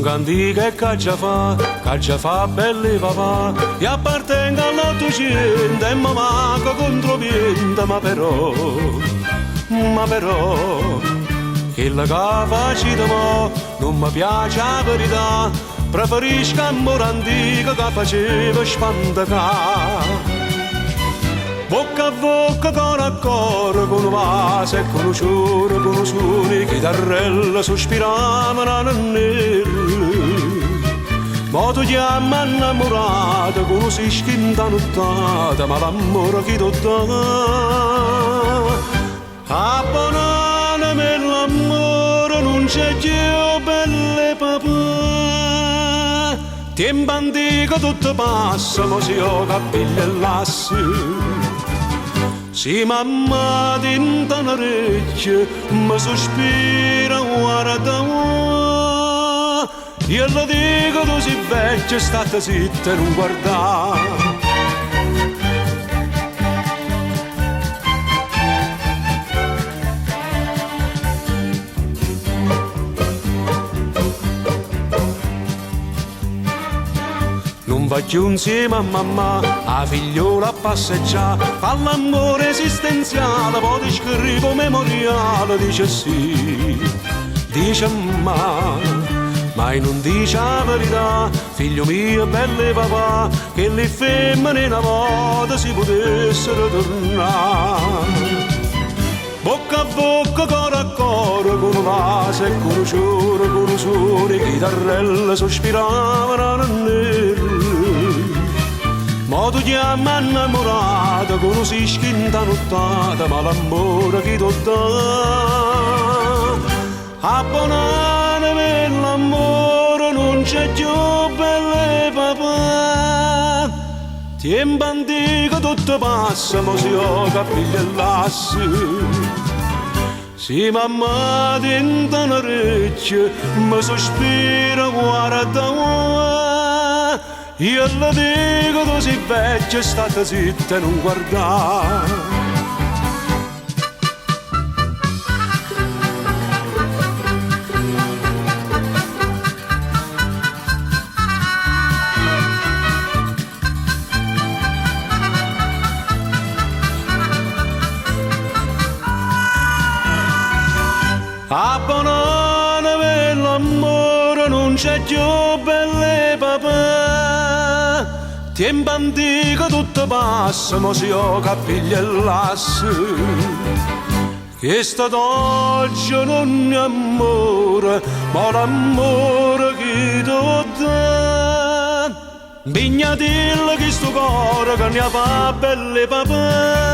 Son canti che caccia fa belli papà, e appartenga all'Ottocento e mi manco controviente, ma però, quella che facete mo non mi piace la verità, preferisco amore antico che faceva spantacà. Bocca a bocca, coro a coro, con un vaso e con un ciuro, con un suoni, chitarrella sospiravano nel. Ma tu chiama innamorata, con un sischinta nottata, ma l'amore che tu dà. Abbonatemi l'amore, non c'è più belle papà. Tempo antico tutto passa, ma si ho capelli e lassi. Si mamma tinta orecchie, mi sospira guarda mo. Io lo dico tu sei vecchia, state zitta e non guardare. Non va più insieme a mamma, a figliola a passeggiare, fa l'amore esistenziale, poi ti scrivo memoriale, dice sì, dice ma non dice la verità, figlio mio bello papà, che le femmine una volta si potessero tornare. Bocca a bocca, coro a coro, con un vaso e con un ciuro, con un suono, chitarrelle sospiravano nel. Ma tu chiama innamorata, con un sischinta nottata, ma l'amore che tu dà. Abbonatemi l'amore, non c'è più belle papà. Tempo antico tutto passa, ma si ho capelli e lassi. Si mamma tinta orecchie, mi sospira guarda mo. Io le dico tu sei vecchia, state zitta e non guardare. Abbonatemi l'amore, non c'è più belle papà. Tempo antico tutto passa, ma si ho capelli e lassi. Che stato oggi non è amore, ma l'amore che tu dà. Bignatilla che sto cuore che ne fa belle papà.